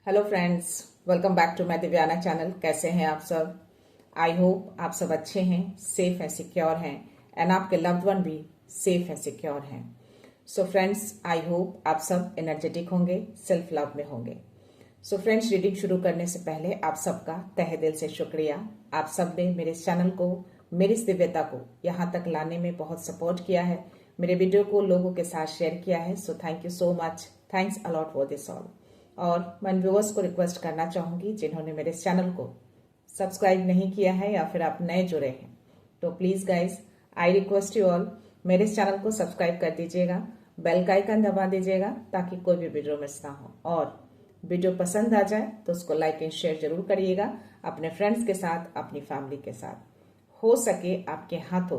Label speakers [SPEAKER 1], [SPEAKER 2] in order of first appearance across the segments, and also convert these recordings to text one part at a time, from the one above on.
[SPEAKER 1] Hello friends, welcome back to my Divyana channel. कैसे हैं आप सब? आई होप आप सब अच्छे हैं, सेफ हैं, सिक्योर हैं एंड आपके लव्ड वन भी सेफ हैं, सिक्योर हैं। सो फ्रेंड्स, आई होप आप सब एनर्जेटिक होंगे, सेल्फ लव में होंगे। सो फ्रेंड्स, रीडिंग शुरू करने से पहले आप सबका तहे दिल से शुक्रिया। आप सब ने मेरे इस चैनल को, मेरी इस दिव्यता को यहाँ तक लाने में बहुत सपोर्ट किया है, मेरे वीडियो को लोगों के साथ शेयर किया है। So thank you so much, thanks a lot for this all. और मैं व्यूअर्स को रिक्वेस्ट करना चाहूंगी जिन्होंने मेरे इस चैनल को सब्सक्राइब नहीं किया है या फिर आप नए जुड़े हैं, तो please guys I request you all, मेरे इस चैनल को सब्सक्राइब कर दीजिएगा, बेल का आइकन दबा दीजिएगा ताकि कोई भी वीडियो मिस ना हो। और वीडियो पसंद आ जाए तो उसको लाइक एंड शेयर जरूर करिएगा अपने फ्रेंड्स के साथ, अपनी फैमिली के साथ। हो सके आपके हाथों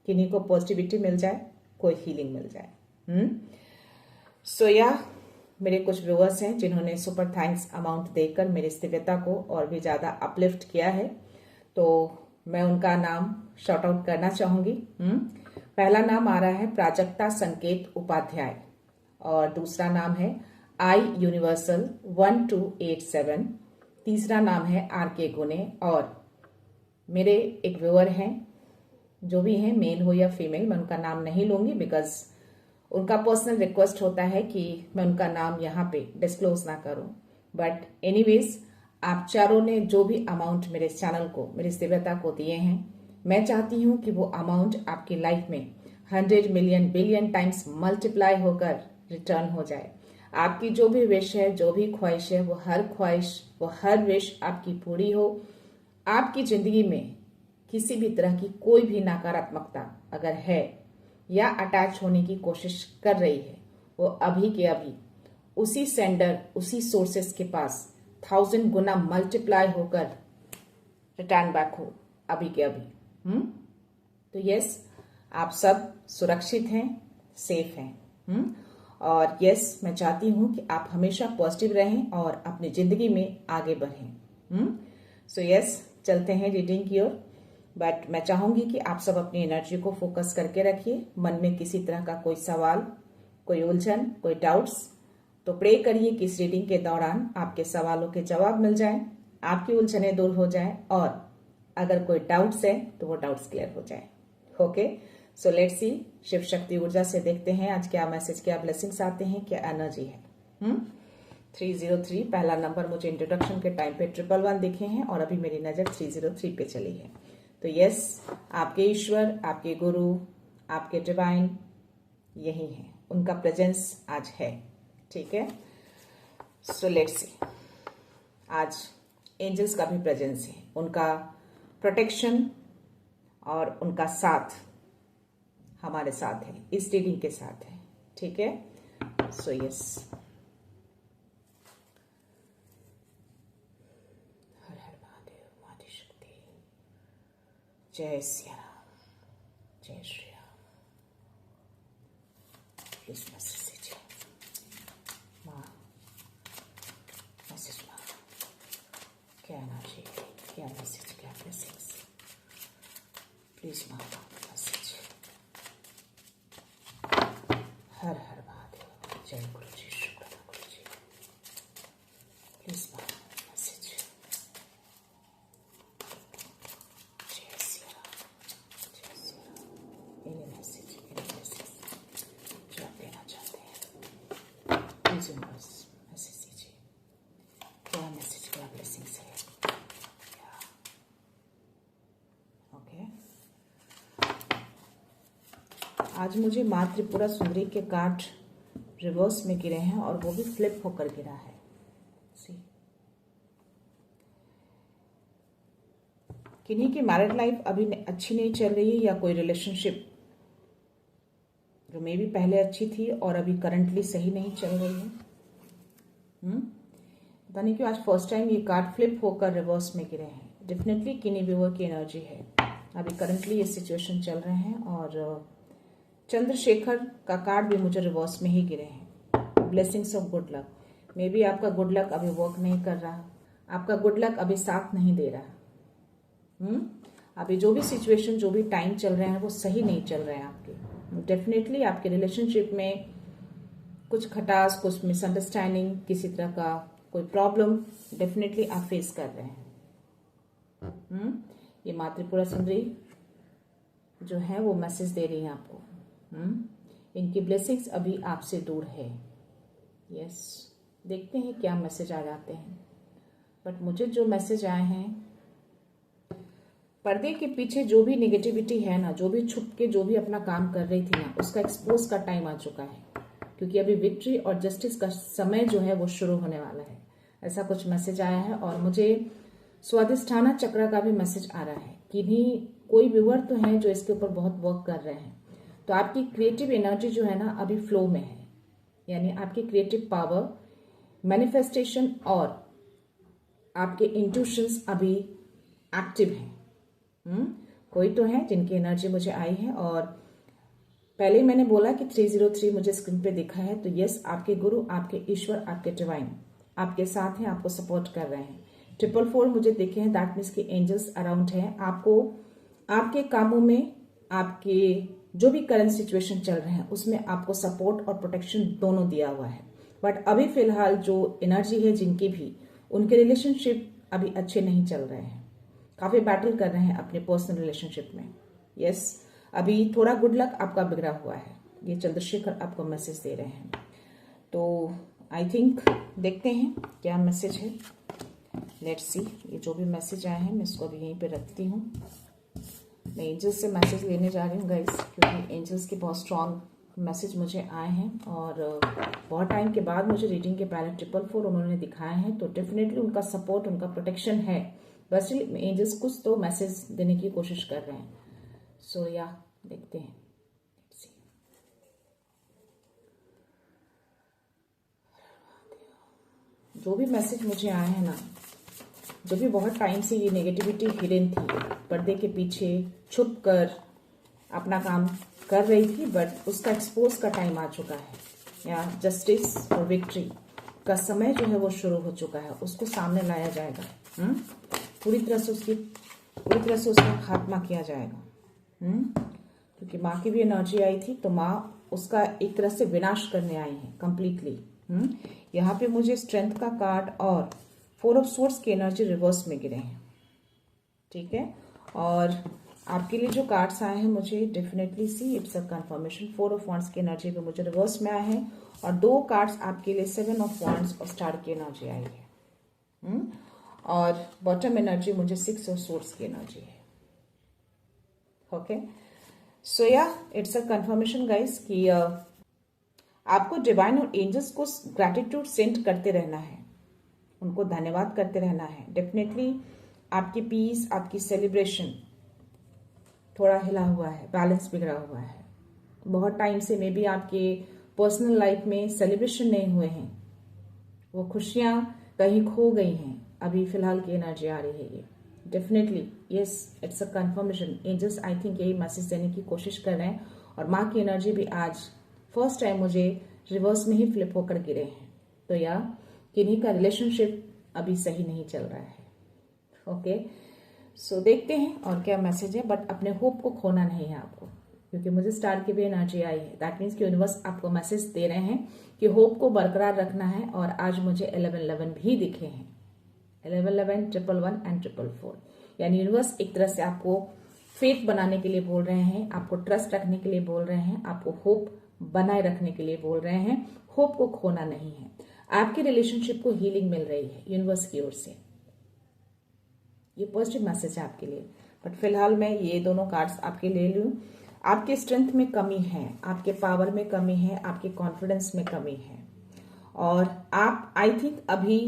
[SPEAKER 1] किन्हीं को पॉजिटिविटी मिल जाए, कोई हीलिंग मिल जाए। सो या मेरे कुछ व्यूअर्स हैं जिन्होंने सुपर थैंक्स अमाउंट देकर मेरी इस दिव्यता को और भी ज़्यादा अपलिफ्ट किया है, तो मैं उनका नाम शॉर्ट आउट करना चाहूँगी। पहला नाम आ रहा है प्राजक्ता संकेत उपाध्याय और दूसरा नाम है आई यूनिवर्सल 1287। तीसरा नाम है आर के गुने। और मेरे एक व्यूअर हैं, जो भी हैं, मेल हो या फीमेल, मैं उनका नाम नहीं लूँगी बिकॉज उनका पर्सनल रिक्वेस्ट होता है कि मैं उनका नाम यहाँ पे डिस्क्लोज ना करूं। बट एनीवेज, आप चारों ने जो भी अमाउंट मेरे चैनल को, मेरी दिव्यता को दिए हैं, मैं चाहती हूँ कि वो अमाउंट आपकी लाइफ में 100 मिलियन बिलियन टाइम्स मल्टीप्लाई होकर रिटर्न हो जाए। आपकी जो भी विश है, जो भी ख्वाहिश है, वो हर ख्वाहिश, वो हर विश आपकी पूरी हो। आपकी जिंदगी में किसी भी तरह की कोई भी नकारात्मकता अगर है या अटैच होने की कोशिश कर रही है, वो अभी के अभी उसी सेंडर, उसी सोर्सेस के पास 1000 गुना मल्टीप्लाई होकर रिटर्न बैक हो अभी के अभी। तो यस, आप सब सुरक्षित हैं, सेफ हैं। और यस, मैं चाहती हूं कि आप हमेशा पॉजिटिव रहें और अपनी जिंदगी में आगे बढ़ें। सो यस, चलते हैं रीडिंग की ओर। बट मैं चाहूंगी कि आप सब अपनी एनर्जी को फोकस करके रखिए। मन में किसी तरह का कोई सवाल, कोई उलझन, कोई डाउट्स, तो प्रे करिए कि इस रीडिंग के दौरान आपके सवालों के जवाब मिल जाएं, आपकी उलझनें दूर हो जाएं और अगर कोई डाउट्स है तो वो डाउट्स क्लियर हो जाए। Okay, so let's see, Shiv Shakti ऊर्जा से देखते हैं आज क्या मैसेज, क्या ब्लेसिंग्स आते हैं, क्या एनर्जी है। 303 पहला नंबर मुझे इंट्रोडक्शन के टाइम पे 111 दिखे हैं और अभी मेरी नजर 303 पे चली है। तो यस, आपके ईश्वर, आपके गुरु, आपके डिवाइन यही है, उनका प्रेजेंस आज है। ठीक है, सो लेट्स सी, आज एंजल्स का भी प्रेजेंस है, उनका प्रोटेक्शन और उनका साथ हमारे साथ है, इस रीडिंग के साथ है। ठीक है, सो यस, जय श्री राम, जय श्री राम। प्लीज मैसेज दीजिए माँ, मैसेज माँ, क्या एनर्जी, क्या मैसेज, क्या ब्लेसिंग्स, प्लीज माँ मैसेज। हर हर महादेव, जय गुरु जी, शुक्र गुरु जी, प्लीज माँ मैसेज। आज मुझे माँ त्रिपुरा सुंदरी के कार्ड रिवर्स में गिरे हैं और वो भी फ्लिप होकर गिरा है। सी, किन्हीं की मैरिड लाइफ अभी अच्छी नहीं चल रही है या कोई रिलेशनशिप जो मे भी पहले अच्छी थी और अभी करंटली सही नहीं चल रही है। पता नहीं क्यों आज फर्स्ट टाइम ये कार्ड फ्लिप होकर रिवर्स में गिरे हैं। डेफिनेटली किन्हीं व्यूअर की एनर्जी है, अभी करंटली ये सिचुएशन चल रहे हैं। और चंद्रशेखर का कार्ड भी मुझे रिवर्स में ही गिरे हैं। Blessings of good luck, may be आपका गुड लक अभी वर्क नहीं कर रहा, आपका गुड लक अभी साथ नहीं दे रहा। अभी जो भी सिचुएशन, जो भी टाइम चल रहे हैं वो सही नहीं चल रहे हैं आपके। डेफिनेटली आपके रिलेशनशिप में कुछ खटास, कुछ मिसअंडरस्टैंडिंग, किसी तरह का कोई प्रॉब्लम डेफिनेटली आप फेस कर रहे हैं। ये माँ त्रिपुरा सुंदरी जो है वो मैसेज दे रही है आपको। इनकी ब्लेसिंग्स अभी आपसे दूर है। यस, देखते हैं क्या मैसेज आ जाते हैं। बट मुझे जो मैसेज आए हैं, पर्दे के पीछे जो भी नेगेटिविटी है ना, जो भी छुप के जो भी अपना काम कर रही थी ना, उसका एक्सपोज का टाइम आ चुका है। क्योंकि अभी विक्ट्री और जस्टिस का समय जो है वो शुरू होने वाला है। ऐसा कुछ मैसेज आया है। और मुझे स्वाधिष्ठाना चक्र का भी मैसेज आ रहा है कि नहीं, कोई व्यूअर तो है जो इसके ऊपर बहुत वर्क कर रहे हैं। तो आपकी क्रिएटिव एनर्जी जो है ना अभी फ्लो में है, यानी आपकी क्रिएटिव पावर, मैनिफेस्टेशन और आपके इंट्यूशंस अभी एक्टिव हैं। कोई तो है जिनकी एनर्जी मुझे आई है। और पहले ही मैंने बोला कि 303 मुझे स्क्रीन पे दिखा है। तो यस, आपके गुरु, आपके ईश्वर, आपके डिवाइन आपके साथ हैं, आपको सपोर्ट कर रहे हैं। 444 मुझे दिखे हैं, दैट मीन्स कि एंजल्स अराउंड हैं आपको, आपके कामों में, आपके जो भी करंट सिचुएशन चल रहे हैं उसमें आपको सपोर्ट और प्रोटेक्शन दोनों दिया हुआ है। बट अभी फिलहाल जो एनर्जी है जिनकी भी, उनके रिलेशनशिप अभी अच्छे नहीं चल रहे हैं, काफी बैटल कर रहे हैं अपने पर्सनल रिलेशनशिप में। यस, अभी थोड़ा गुड लक आपका बिगड़ा हुआ है, ये चंद्रशेखर आपको मैसेज दे रहे हैं। तो आई थिंक देखते हैं क्या मैसेज है। लेट्स सी, ये जो भी मैसेज आए हैं मैं इसको अभी यहीं पे रखती हूँ। मैं एंजल्स से मैसेज लेने जा रही हूँ गाइस, क्योंकि एंजल्स के बहुत स्ट्रॉन्ग मैसेज मुझे आए हैं और बहुत टाइम के बाद मुझे रीडिंग के पहले 444 उन्होंने दिखाए हैं। तो डेफिनेटली उनका सपोर्ट, उनका प्रोटेक्शन है। बस एंजल्स कुछ तो मैसेज देने की कोशिश कर रहे हैं। सो या देखते हैं। जो भी मैसेज मुझे आए हैं ना, जो भी बहुत टाइम से ये नेगेटिविटी हिडन थी, पर्दे के पीछे छुप कर अपना काम कर रही थी, बट उसका एक्सपोज का टाइम आ चुका है। या जस्टिस और विक्ट्री का समय जो है वो शुरू हो चुका है, उसको सामने लाया जाएगा। पूरी तरह से उसका खात्मा किया जाएगा। क्योंकि माँ की भी एनर्जी आई थी, तो माँ उसका एक तरह से विनाश करने आई है कंप्लीटली। यहाँ पे मुझे स्ट्रेंथ का कार्ड और 4 ऑफ सोर्ड्स की एनर्जी रिवर्स में गिरे हैं। ठीक है, और आपके लिए जो कार्ड्स आए हैं मुझे definitely see it's a confirmation. 4 of wands की एनर्जी पे मुझे रिवर्स में आए हैं और 2 कार्ड्स आपके लिए 7 ऑफ वांड्स और स्टार की एनर्जी आई है। और बॉटम एनर्जी मुझे 6 ऑफ सोर्ड्स की एनर्जी है। ओके, सो या इट्स अ कंफर्मेशन गाइस कि आपको डिवाइन और एंजल्स को ग्रैटिट्यूड सेंड करते रहना है, उनको धन्यवाद करते रहना है। डेफिनेटली आपकी पीस, आपकी सेलिब्रेशन थोड़ा हिला हुआ है, बैलेंस बिगड़ा हुआ है। बहुत टाइम से मे बी आपके पर्सनल लाइफ में सेलिब्रेशन नहीं हुए हैं, वो खुशियां कहीं खो गई हैं। अभी फिलहाल की एनर्जी आ रही है ये। Definitely yes, it's a confirmation. Angels I think यही मैसेज देने की कोशिश कर रहे हैं। और माँ की एनर्जी भी आज फर्स्ट टाइम मुझे रिवर्स में ही फ्लिप होकर गिरे हैं। तो या किन्हीं का रिलेशनशिप अभी सही नहीं चल रहा है। ओके, सो देखते हैं और क्या मैसेज है। बट अपने होप को खोना नहीं है आपको, क्योंकि मुझे स्टार की भी एनर्जी आई है। दैट मीन्स कि यूनिवर्स आपको मैसेज दे रहे हैं कि होप को बरकरार रखना है। और आज मुझे 1111 भी दिखे हैं, 1111, 111 एंड 444। यानी यूनिवर्स एक तरह से आपको फेथ बनाने के लिए बोल रहे हैं, आपको ट्रस्ट रखने के लिए बोल रहे हैं, आपको होप बनाए रखने के लिए बोल रहे हैं। होप को खोना नहीं है। आपके रिलेशनशिप को हीलिंग मिल रही है यूनिवर्स की ओर से। ये पॉजिटिव मैसेज है आपके लिए। बट फिलहाल मैं ये दोनों कार्ड्स आपके ले लूं। आपके स्ट्रेंथ में कमी है, आपके पावर में कमी है, आपके कॉन्फिडेंस में कमी है। और आप आई थिंक अभी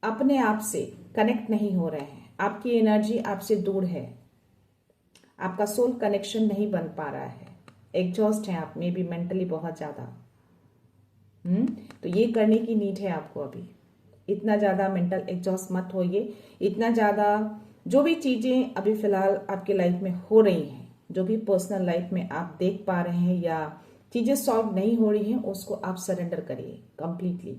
[SPEAKER 1] अपने आप से कनेक्ट नहीं हो रहे हैं। आपकी एनर्जी आपसे दूर है, आपका सोल कनेक्शन नहीं बन पा रहा है। एग्जॉस्ट है आप, मे बी मेंटली बहुत ज्यादा। तो ये करने की नीड है आपको अभी। इतना ज्यादा मेंटल एग्जॉस्ट मत होइए। इतना ज्यादा जो भी चीजें अभी फिलहाल आपके लाइफ में हो रही हैं, जो भी पर्सनल लाइफ में आप देख पा रहे हैं या चीजें सॉल्व नहीं हो रही हैं, उसको आप सरेंडर करिए कंप्लीटली,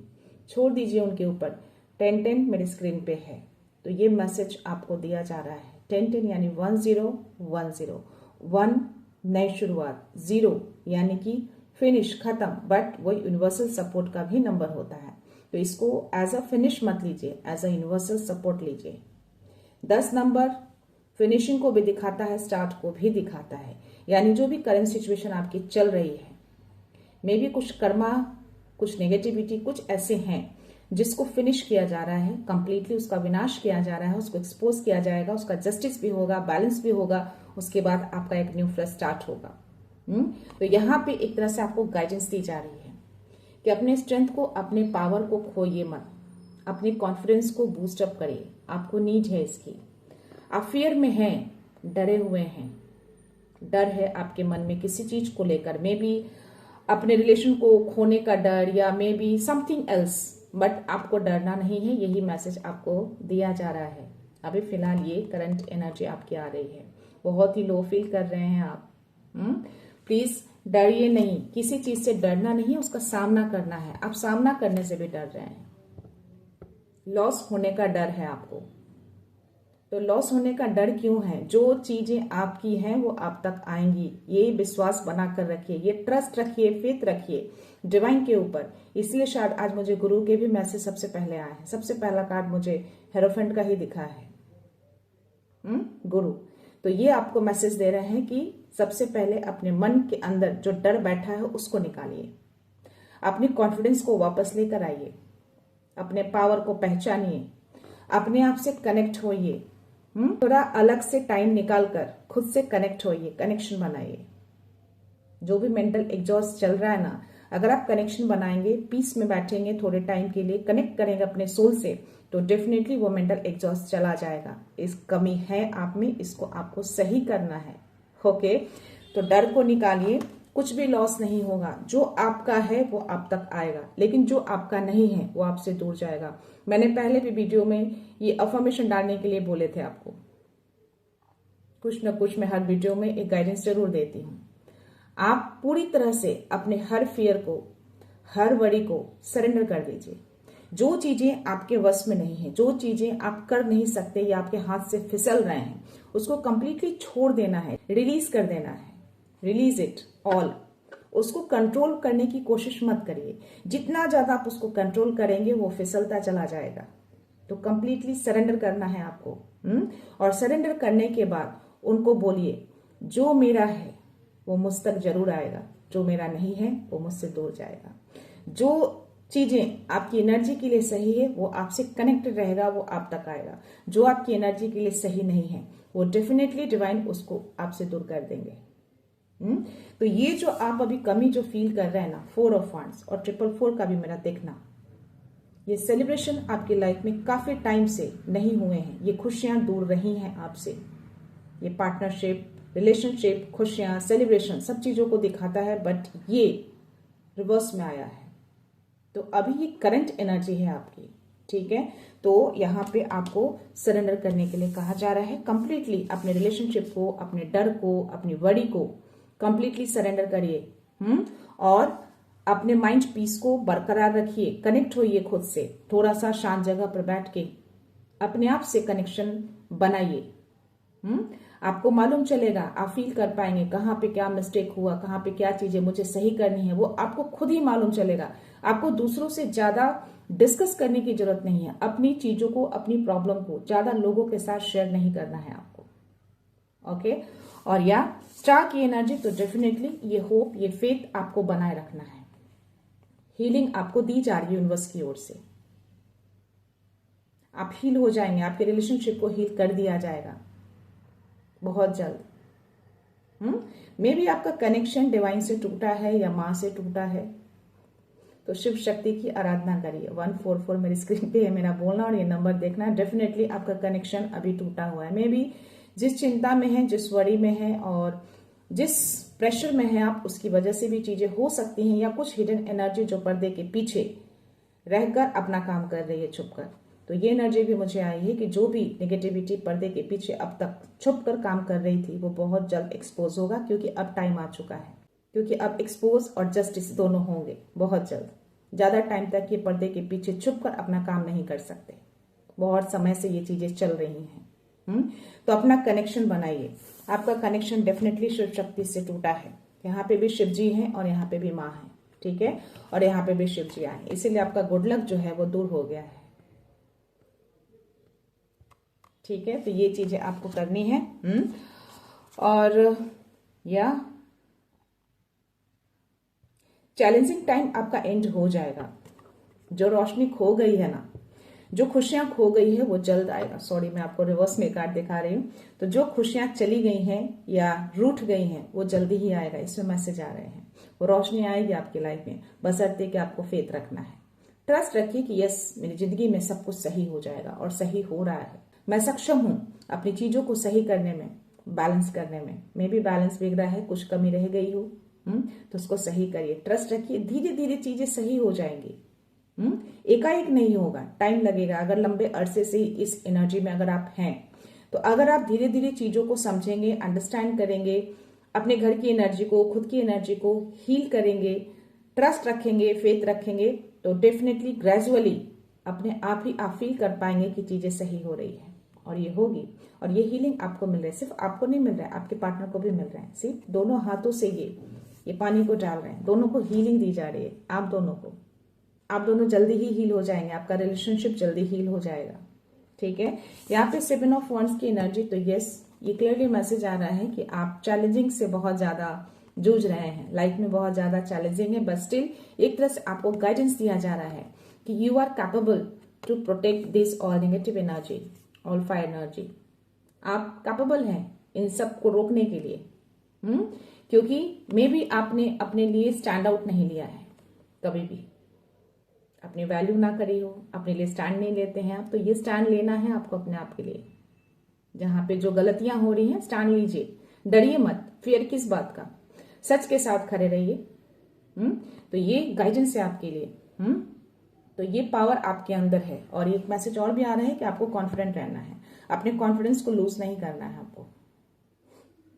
[SPEAKER 1] छोड़ दीजिए उनके ऊपर। 1010 मेरे स्क्रीन पे है, तो ये मैसेज आपको दिया जा रहा है। 1010 यानी 1010, 1 नई शुरुआत, 0 यानी कि फिनिश, खत्म। बट वो यूनिवर्सल सपोर्ट का भी नंबर होता है। तो इसको एज अ फिनिश मत लीजिए, एज अ यूनिवर्सल सपोर्ट लीजिए। 10 नंबर फिनिशिंग को भी दिखाता है, स्टार्ट को भी दिखाता है। यानी जो भी करंट सिचुएशन आपकी चल रही है, मे बी कुछ कर्मा, कुछ नेगेटिविटी, कुछ ऐसे हैं जिसको फिनिश किया जा रहा है, कंप्लीटली उसका विनाश किया जा रहा है, उसको एक्सपोज किया जाएगा, उसका जस्टिस भी होगा, बैलेंस भी होगा, उसके बाद आपका एक न्यू फ्रेश स्टार्ट होगा। तो यहाँ पे एक तरह से आपको गाइडेंस दी जा रही है कि अपने स्ट्रेंथ को, अपने पावर को खोइए मत, अपने कॉन्फिडेंस को बूस्ट अप करिए, आपको नीड है इसकी। आप फियर में हैं, डरे हुए हैं, डर है आपके मन में किसी चीज को लेकर, मे बी अपने रिलेशन को खोने का डर या may be something else, but आपको डरना नहीं है। यही मैसेज आपको दिया जा रहा है। अभी फिलहाल ये करंट एनर्जी आपकी आ रही है, बहुत ही लो फील कर रहे हैं आप। प्लीज डरिए नहीं, किसी चीज से डरना नहीं है, उसका सामना करना है। आप सामना करने से भी डर रहे हैं, लॉस होने का डर है आपको। तो लॉस होने का डर क्यों है? जो चीजें आपकी हैं वो आप तक आएंगी, ये विश्वास बनाकर रखिए, ये ट्रस्ट रखिए, फेथ रखिए डिवाइन के ऊपर। इसलिए शायद आज मुझे गुरु के भी मैसेज सबसे पहले आए हैं। सबसे पहला कार्ड मुझे हेरोफेंट का ही दिखा है, गुरु। तो ये आपको मैसेज दे रहे हैं कि सबसे पहले अपने मन के अंदर जो डर बैठा है उसको निकालिए, अपनी कॉन्फिडेंस को वापस लेकर आइए, अपने पावर को पहचानिए, अपने आप से कनेक्ट होइए, थोड़ा अलग से टाइम निकालकर खुद से कनेक्ट होइए, कनेक्शन बनाइए। जो भी मेंटल एग्जॉस्ट चल रहा है ना, अगर आप कनेक्शन बनाएंगे, पीस में बैठेंगे, थोड़े टाइम के लिए कनेक्ट करेंगे अपने सोल से, तो डेफिनेटली वो मेंटल एग्जॉस्ट चला जाएगा। इस कमी है आप में, इसको आपको सही करना है। ओके, तो डर को निकालिए, कुछ भी लॉस नहीं होगा। जो आपका है वो आप तक आएगा, लेकिन जो आपका नहीं है वो आपसे दूर जाएगा। मैंने पहले भी वीडियो में ये अफर्मेशन डालने के लिए बोले थे आपको, कुछ न कुछ मैं हर वीडियो में एक गाइडेंस जरूर देती हूँ। आप पूरी तरह से अपने हर फियर को, हर वरी को सरेंडर कर दीजिए। जो चीजें आपके वश में नहीं है, जो चीजें आप कर नहीं सकते या आपके हाथ से फिसल रहे हैं, उसको कंप्लीटली छोड़ देना है, रिलीज कर देना है। Release it all. उसको कंट्रोल करने की कोशिश मत करिए। जितना ज्यादा आप उसको कंट्रोल करेंगे वो फिसलता चला जाएगा। तो कंप्लीटली सरेंडर करना है आपको। और सरेंडर करने के बाद उनको बोलिए, जो मेरा है वो मुझ तक जरूर आएगा, जो मेरा नहीं है वो मुझसे दूर जाएगा। जो चीजें आपकी एनर्जी के लिए सही है वो आपसे कनेक्टेड रहेगा, वो आप तक आएगा। जो आपकी एनर्जी के लिए सही नहीं है वो डेफिनेटली डिवाइन उसको आपसे दूर कर देंगे। तो ये जो आप अभी कमी जो फील कर रहे हैं ना, 4 ऑफ वांड्स और 444 का भी मेरा देखना, ये सेलिब्रेशन आपकी लाइफ में काफी टाइम से नहीं हुए हैं, ये खुशियां दूर रही हैं आपसे। ये पार्टनरशिप, रिलेशनशिप, खुशियां, सेलिब्रेशन सब चीजों को दिखाता है, बट ये रिवर्स में आया है। तो अभी ये करंट एनर्जी है आपकी, ठीक है। तो यहाँ पे आपको सरेंडर करने के लिए कहा जा रहा है। कंप्लीटली अपने रिलेशनशिप को, अपने डर को, अपनी वरी को कंप्लीटली सरेंडर करिए। और अपने माइंड पीस को बरकरार रखिए, कनेक्ट होइए खुद से। थोड़ा सा शांत जगह पर बैठ के अपने आप से कनेक्शन बनाइए। आपको मालूम चलेगा, आप फील कर पाएंगे कहाँ पे क्या मिस्टेक हुआ, कहाँ पे क्या चीजें मुझे सही करनी है, वो आपको खुद ही मालूम चलेगा। आपको दूसरों से ज्यादा डिस्कस करने की जरूरत नहीं है। अपनी चीजों को, अपनी प्रॉब्लम को ज्यादा लोगों के साथ शेयर नहीं करना है आपको। ओके, और या स्टार की एनर्जी, तो डेफिनेटली ये होप, ये फेथ आपको बनाए रखना है। हीलिंग आपको दी जा रही है यूनिवर्स की ओर से। आप हील हो जाएंगे, आपके रिलेशनशिप को हील कर दिया जाएगा बहुत जल्द। मे बी आपका कनेक्शन डिवाइन से टूटा है या मां से टूटा है, तो शिव शक्ति की आराधना करिए। 144 मेरी स्क्रीन पे है मेरा बोलना और ये नंबर देखना। डेफिनेटली आपका कनेक्शन अभी टूटा हुआ है। मे बी जिस चिंता में है, जिस वरी में है और जिस प्रेशर में है आप, उसकी वजह से भी चीजें हो सकती हैं, या कुछ हिडन एनर्जी जो पर्दे के पीछे रहकर अपना काम कर रही है छुपकर। तो ये एनर्जी भी मुझे आई है कि जो भी नेगेटिविटी पर्दे के पीछे अब तक छुप कर काम कर रही थी वो बहुत जल्द एक्सपोज होगा, क्योंकि अब टाइम आ चुका है। क्योंकि अब एक्सपोज और जस्टिस दोनों होंगे बहुत जल्द। ज्यादा टाइम तक ये पर्दे के पीछे छुप कर अपना काम नहीं कर सकते। बहुत समय से ये चीजें चल रही हैं। तो अपना कनेक्शन बनाइए। आपका कनेक्शन डेफिनेटली शिव शक्ति से टूटा है। यहाँ पे भी शिव जी हैं और यहाँ पे भी माँ है। ठीक है। और यहाँ पे भी शिव जी आए, इसीलिए आपका गुड लक जो है वो दूर हो गया है, ठीक है। तो ये चीजें आपको करनी है। और या चैलेंजिंग टाइम आपका एंड हो जाएगा। जो रोशनी खो गई है ना, जो खुशियां खो गई है वो जल्द आएगा। सॉरी, मैं आपको रिवर्स में कार्ड दिखा रही हूँ। तो जो खुशियां चली गई हैं या रूठ गई हैं वो जल्दी ही आएगा, इसमें मैसेज आ रहे हैं। वो रोशनी आएगी आपकी लाइफ में, बशर्ते कि आपको फेथ रखना है। ट्रस्ट रखिए कि यस, मेरी जिंदगी में सब कुछ सही हो जाएगा और सही हो रहा है। मैं सक्षम हूं अपनी चीजों को सही करने में, बैलेंस करने में। मे भी बैलेंस बिगड़ा है, कुछ कमी रह गई हो, तो उसको सही करिए। ट्रस्ट रखिए, धीरे धीरे चीजें सही हो जाएंगी। एकाएक नहीं होगा, टाइम लगेगा। अगर लंबे अरसे से इस एनर्जी में अगर आप हैं, तो अगर आप धीरे धीरे चीजों को समझेंगे, अंडरस्टैंड करेंगे, अपने घर की एनर्जी को, खुद की एनर्जी को हील करेंगे, ट्रस्ट रखेंगे, फेथ रखेंगे, तो डेफिनेटली ग्रेजुअली अपने आप ही आप फील कर पाएंगे कि चीजें सही हो रही है और ये होगी। और ये हीलिंग आपको मिल रही है, सिर्फ आपको नहीं मिल रहा है, आपके पार्टनर को भी मिल रहा है। सिर्फ दोनों हाथों से ये पानी को डाल रहे हैं, दोनों को हीलिंग दी जा रही है। आप दोनों जल्दी ही हील हो जाएंगे, आपका रिलेशनशिप जल्दी हील हो जाएगा, ठीक है। यहाँ पे 7 ऑफ वॉन्ड्स की एनर्जी, तो यस, ये क्लियरली मैसेज आ रहा है कि आप चैलेंजिंग से बहुत ज्यादा जूझ रहे हैं, लाइफ में बहुत ज्यादा चैलेंजिंग है, बट स्टिल एक तरह से आपको गाइडेंस दिया जा रहा है कि you are capable to protect this all negative energy, all fire energy. आप कैपेबल हैं इन सब को रोकने के लिए, क्योंकि मे भी आपने अपने लिए स्टैंड आउट नहीं लिया है, कभी भी अपनी वैल्यू ना करी हो, अपने लिए स्टैंड नहीं लेते हैं आप, तो ये स्टैंड लेना है आपको अपने आप के लिए। जहां पे जो गलतियां हो रही हैं, स्टैंड लीजिए, डरिए मत, फियर किस बात का, सच के साथ खड़े रहिए। तो ये गाइडेंस है आपके लिए। तो ये पावर आपके अंदर है। और एक मैसेज और भी आ रहा है कि आपको कॉन्फिडेंट रहना है, अपने कॉन्फिडेंस को लूज नहीं करना है आपको,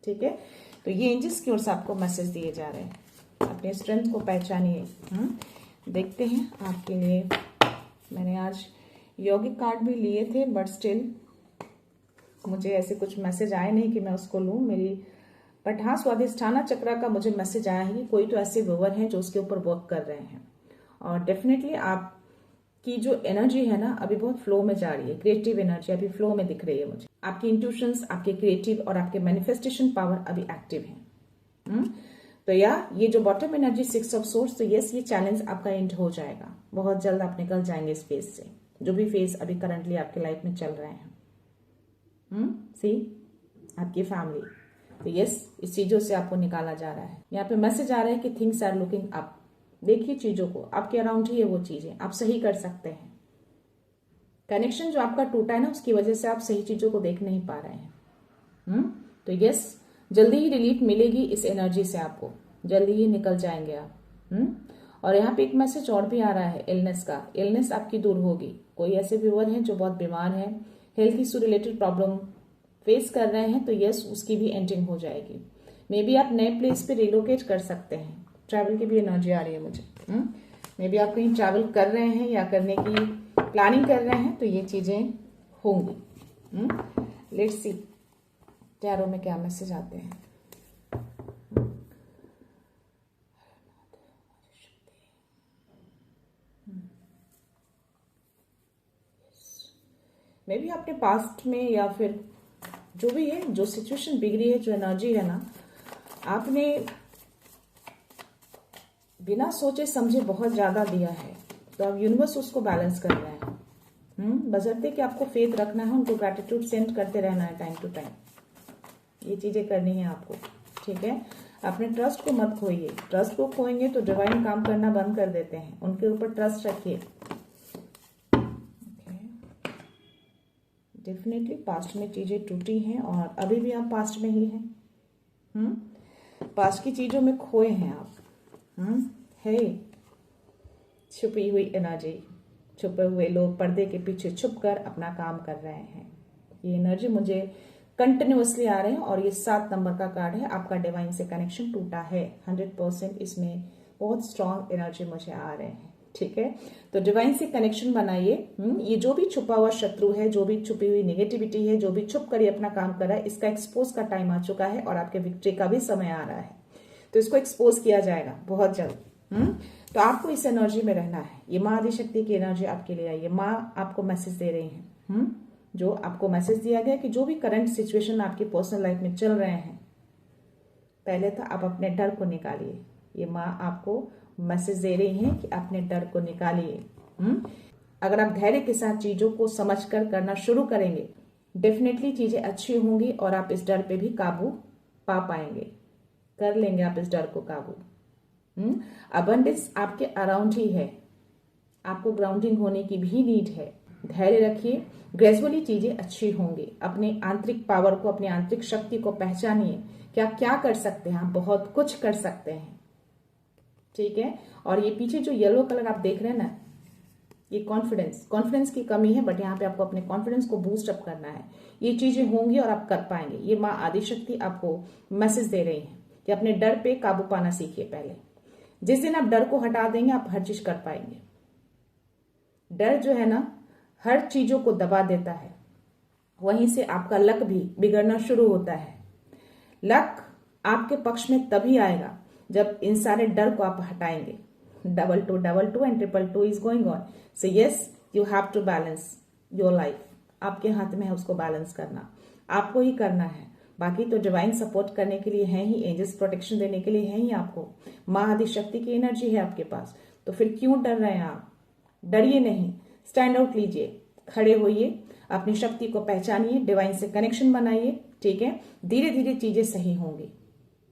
[SPEAKER 1] ठीक है। तो ये एंजल्स की ओर से आपको मैसेज दिए जा रहे हैं, अपने स्ट्रेंथ को पहचानिए। देखते हैं आपके लिए। मैंने आज यौगिक कार्ड भी लिए थे, बट स्टिल मुझे ऐसे कुछ मैसेज आए नहीं कि मैं उसको लूं मेरी। बट हाँ, स्वाधिष्ठाना चक्र का मुझे मैसेज आया है कि कोई तो ऐसे व्यूअर हैं जो उसके ऊपर वर्क कर रहे हैं। और डेफिनेटली आपकी जो एनर्जी है ना, अभी बहुत फ्लो में जा रही है, क्रिएटिव एनर्जी अभी फ्लो में दिख रही है मुझे। आपकी इंट्यूशंस, आपके क्रिएटिव और आपके मैनिफेस्टेशन पावर अभी एक्टिव है। तो ये जो बॉटम एनर्जी 6 ऑफ सोर्स, तो यस, ये चैलेंज आपका एंड हो जाएगा, बहुत जल्द आप निकल जाएंगे इस फेज से, जो भी फेज अभी करंटली आपके लाइफ में चल रहे हैं। सी आपकी फैमिली, तो यस, इस चीजों से आपको निकाला जा रहा है। यहाँ पे मैसेज आ रहा है कि थिंग्स आर लुकिंग अप। देखिए चीजों को, आपके अराउंड ही है वो चीजें, आप सही कर सकते हैं। कनेक्शन जो आपका टूटा है ना, उसकी वजह से आप सही चीजों को देख नहीं पा रहे हैं। तो यस, जल्दी ही रिलीफ मिलेगी इस एनर्जी से, आपको जल्दी ही निकल जाएंगे आप। और यहाँ पे एक मैसेज और भी आ रहा है इलनेस का। इलनेस आपकी दूर होगी। कोई ऐसे व्यूअर हैं जो बहुत बीमार हैं, health issue related problem face कर रहे हैं, तो यस, उसकी भी एंडिंग हो जाएगी। मे बी आप नए प्लेस पे रिलोकेट कर सकते हैं। ट्रैवल की भी एनर्जी आ रही है मुझे। मे बी आप कहीं ट्रैवल कर रहे हैं या करने की प्लानिंग कर रहे हैं, तो ये चीजें होंगी। लेट्स सी टैरो में क्या मैसेज आते हैं। मे बी आपने पास्ट में या फिर जो भी है, जो सिचुएशन बिगड़ी है, जो एनर्जी है ना, आपने बिना सोचे समझे बहुत ज्यादा दिया है, तो अब यूनिवर्स उसको बैलेंस कर रहे हैं। बशर्ते कि आपको फेथ रखना है, उनको ग्रैटिट्यूड सेंड करते रहना है टाइम टू टाइम। ये चीजें करनी है आपको, ठीक है। अपने ट्रस्ट को मत खोइए। ट्रस्ट को खोएंगे तो डिवाइन काम करना बंद कर देते हैं। उनके ऊपर ट्रस्ट रखिए। डेफिनेटली पास्ट में चीजें टूटी हैं और अभी भी आप पास्ट में ही हैं। पास्ट की चीजों में खोए हैं आप। है छुपी हुई एनर्जी, छुपे हुए लोग पर्दे के पीछे छुपकर अपना काम कर रहे हैं। ये एनर्जी मुझे कंटिन्यूअसली आ रहे हैं। और ये 7 नंबर का कार्ड है, आपका डिवाइन से कनेक्शन टूटा है 100%। इसमें बहुत स्ट्रांग एनर्जी मुझे आ रहे हैं, ठीक है। तो डिवाइन से कनेक्शन बनाइए। ये जो भी छुपा हुआ शत्रु है, जो भी छुपी हुई नेगेटिविटी है, जो भी छुप कर अपना काम कर रहा है, इसका एक्सपोज का टाइम आ चुका है और आपके विक्ट्री का भी समय आ रहा है। तो इसको एक्सपोज किया जाएगा बहुत जल्द, तो आपको इस एनर्जी में रहना है। ये माँ आदिशक्ति की एनर्जी आपके लिए आई है। माँ आपको मैसेज दे रही है, जो आपको मैसेज दिया गया कि जो भी करंट सिचुएशन आपकी पर्सनल लाइफ में चल रहे हैं, पहले तो आप अपने डर को निकालिए। ये माँ आपको मैसेज दे रही है कि अपने डर को निकालिए। अगर आप धैर्य के साथ चीजों को समझकर करना शुरू करेंगे, डेफिनेटली चीजें अच्छी होंगी और आप इस डर पे भी काबू पा पाएंगे, कर लेंगे आप इस डर को काबू। अबंडेंस आपके अराउंड ही है, आपको ग्राउंडिंग होने की भी नीड है। धैर्य रखिए, ग्रेजुअली चीजें अच्छी होंगी। अपने आंतरिक पावर को, अपनी आंतरिक शक्ति को पहचानिए कि आप क्या कर सकते हैं। आप बहुत कुछ कर सकते हैं, ठीक है। और ये पीछे जो येलो कलर आप देख रहे हैं ना, ये कॉन्फिडेंस की कमी है, बट यहाँ पे आपको अपने कॉन्फिडेंस को बूस्ट अप करना है। ये चीजें होंगी और आप कर पाएंगे। ये माँ आदिशक्ति आपको मैसेज दे रही है कि अपने डर पे काबू पाना सीखिए। पहले जिस दिन आप डर को हटा देंगे, आप हर चीज कर पाएंगे। डर जो है ना, हर चीजों को दबा देता है। वहीं से आपका लक भी बिगड़ना शुरू होता है। लक आपके पक्ष में तभी आएगा जब इन सारे डर को आप हटाएंगे। 222 and 222 is going on. So yes, you have to balance your life. आपके हाथ में है उसको बैलेंस करना, आपको ही करना है। बाकी तो डिवाइन सपोर्ट करने के लिए है ही, एंजल्स प्रोटेक्शन देने के लिए है ही आपको। माँ आदिशक्ति की एनर्जी है आपके पास, तो फिर क्यों डर रहे हैं आप? डरिए नहीं, स्टैंड आउट लीजिए, खड़े होइए, अपनी शक्ति को पहचानिए, डिवाइन से कनेक्शन बनाइए, ठीक है। धीरे धीरे चीजें सही होंगी।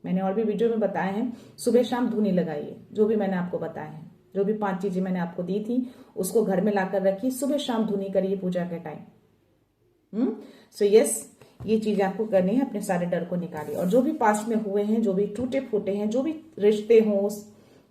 [SPEAKER 1] मैंने और भी वीडियो में बताया है, सुबह शाम धूनी लगाइए, जो भी मैंने आपको बताया है, जो भी 5 चीजें मैंने आपको दी थी उसको घर में लाकर रखिए, सुबह शाम धूनी करिए पूजा के टाइम। सो यस, ये चीजें आपको करनी है। अपने सारे डर को निकालिए, और जो भी पास्ट में हुए हैं, जो भी टूटे फूटे हैं, जो भी रिश्ते हो,